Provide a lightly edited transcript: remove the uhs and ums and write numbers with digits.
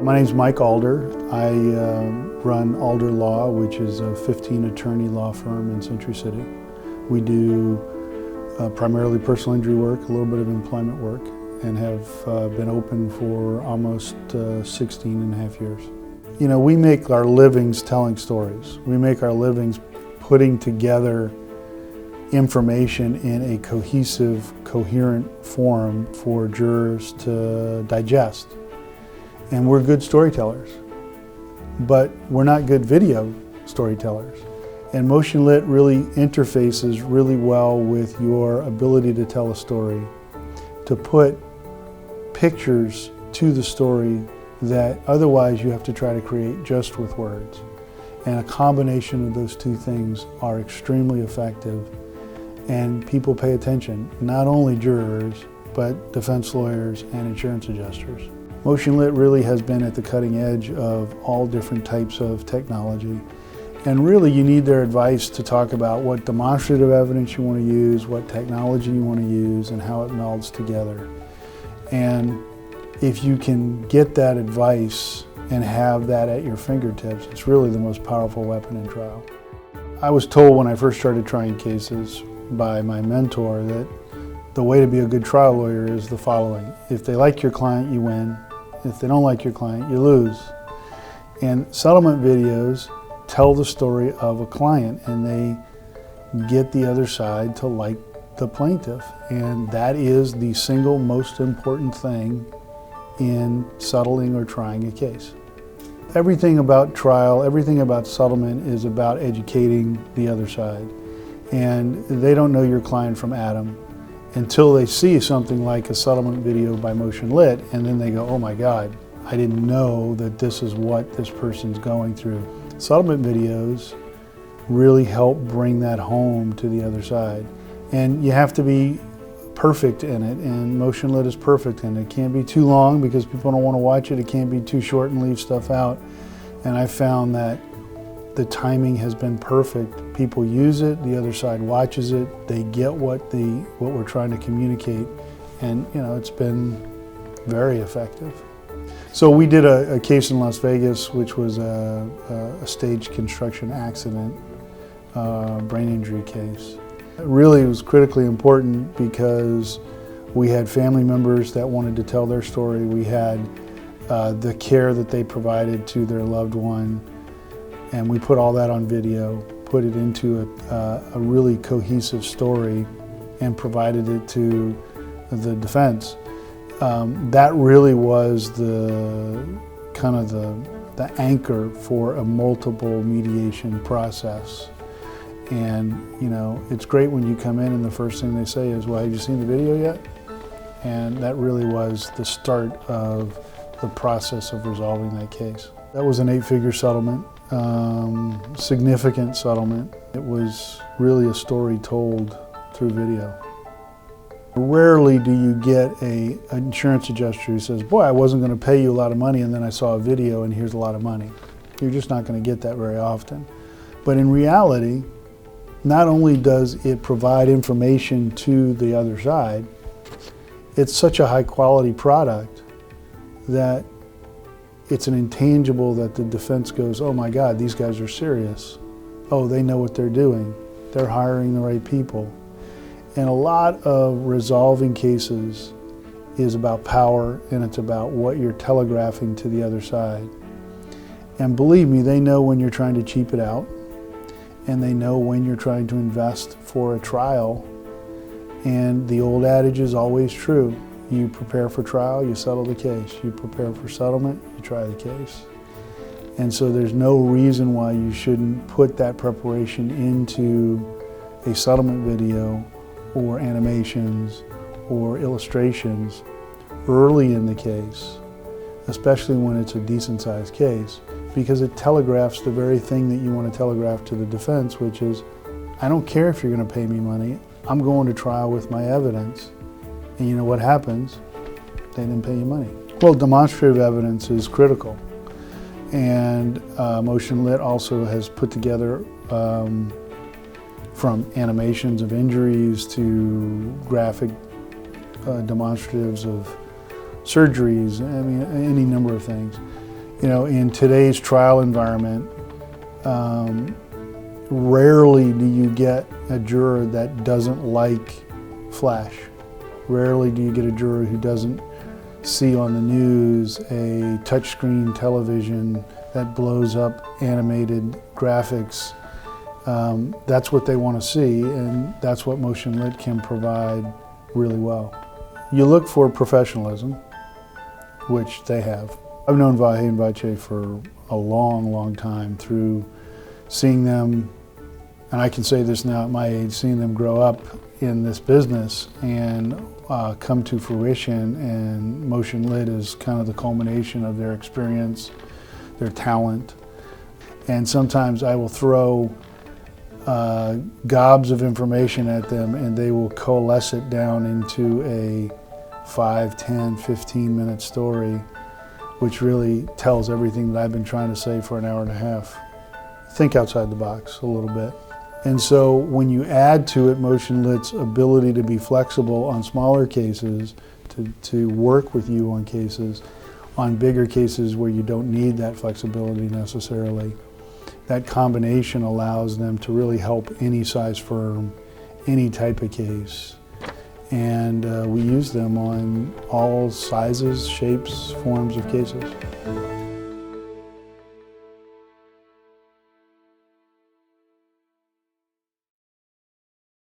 My name's Mike Alder. I run AlderLaw, which is a 15-attorney law firm in Century City. We do primarily personal injury work, a little bit of employment work, and have been open for almost 16 and a half years. You know, we make our livings telling stories. We make our livings putting together information in a cohesive, coherent form for jurors to digest. And we're good storytellers, but we're not good video storytellers. And MotionLit really interfaces really well with your ability to tell a story, to put pictures to the story that otherwise you have to try to create just with words. And a combination of those two things are extremely effective, and people pay attention, not only jurors, but defense lawyers and insurance adjusters. MotionLit really has been at the cutting edge of all different types of technology. And really you need their advice to talk about what demonstrative evidence you want to use, what technology you want to use, and how it melds together. And if you can get that advice and have that at your fingertips, it's really the most powerful weapon in trial. I was told when I first started trying cases by my mentor that the way to be a good trial lawyer is the following. If they like your client, you win. If they don't like your client, you lose. And settlement videos tell the story of a client, and they get the other side to like the plaintiff. And that is the single most important thing in settling or trying a case. Everything about trial, everything about settlement is about educating the other side. And they don't know your client from Adam until they see something like a settlement video by MotionLit, and then they go, oh my God, I didn't know that this is what this person's going through. Settlement videos really help bring that home to the other side. And you have to be perfect in it, and MotionLit is perfect in it. It can't be too long because people don't want to watch it. It can't be too short and leave stuff out. And I found that the timing has been perfect. People use it, the other side watches it, they get what we're trying to communicate, and you know, it's been very effective. So we did a case in Las Vegas, which was a staged construction accident, brain injury case. It really was critically important because we had family members that wanted to tell their story. We had the care that they provided to their loved one, and we put all that on video, put it into a really cohesive story, and provided it to the defense. That really was the kind of the anchor for a multiple mediation process. And you know, it's great when you come in and the first thing they say is, well, have you seen the video yet? And that really was the start of the process of resolving that case. That was an 8-figure settlement. Significant settlement. It was really a story told through video. Rarely do you get an insurance adjuster who says, boy, I wasn't going to pay you a lot of money and then I saw a video and here's a lot of money. You're just not going to get that very often. But in reality, not only does it provide information to the other side, it's such a high quality product that it's an intangible that the defense goes, oh my God, these guys are serious. Oh, they know what they're doing. They're hiring the right people. And a lot of resolving cases is about power, and it's about what you're telegraphing to the other side. And believe me, they know when you're trying to cheap it out, and they know when you're trying to invest for a trial. And the old adage is always true. You prepare for trial, you settle the case. You prepare for settlement, you try the case. And so there's no reason why you shouldn't put that preparation into a settlement video or animations or illustrations early in the case, especially when it's a decent sized case, because it telegraphs the very thing that you want to telegraph to the defense, which is, I don't care if you're going to pay me money, I'm going to trial with my evidence. And you know what happens? They didn't pay you money. Well, demonstrative evidence is critical. And MotionLit also has put together from animations of injuries to graphic demonstratives of surgeries, I mean, any number of things. You know, in today's trial environment, rarely do you get a juror that doesn't like flash. Rarely do you get a juror who doesn't see on the news a touchscreen television that blows up animated graphics. That's what they want to see, and that's what MotionLit can provide really well. You look for professionalism, which they have. I've known Vahe and Vache for a long, long time through seeing them, and I can say this now at my age, seeing them grow up in this business and come to fruition, and MotionLit is kind of the culmination of their experience, their talent. And sometimes I will throw gobs of information at them and they will coalesce it down into a 5, 10, 15-minute story, which really tells everything that I've been trying to say for an hour and a half. Think outside the box a little bit. And so when you add to it MotionLit's ability to be flexible on smaller cases, to work with you on cases, on bigger cases where you don't need that flexibility necessarily, that combination allows them to really help any size firm, any type of case. And we use them on all sizes, shapes, forms of cases.